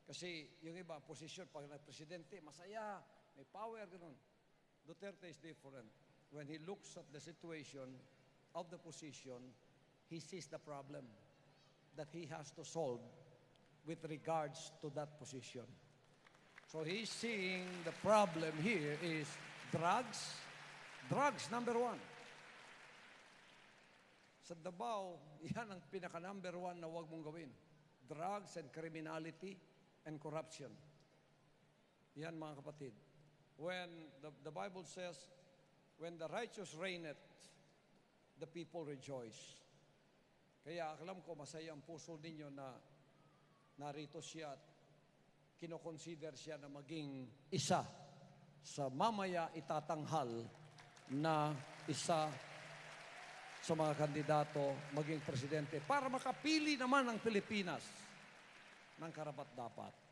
Kasi yung iba, posisyon, pag presidente, masaya, may power, gano'n. Duterte is different. When he looks at the situation of the position, he sees the problem that he has to solve with regards to that position. So he's seeing the problem here is drugs. Drugs, number one. Sa Davao, yan ang pinaka-number one na huwag mong gawin. Drugs and criminality and corruption. Yan mga kapatid. When the Bible says, when the righteous reigneth, the people rejoice. Kaya alam ko, masaya ang puso ninyo na narito siya at kinoconsider siya na maging isa sa mamaya itatanghal na isa sa mga kandidato maging presidente para makapili naman ang Pilipinas ng karapat-dapat.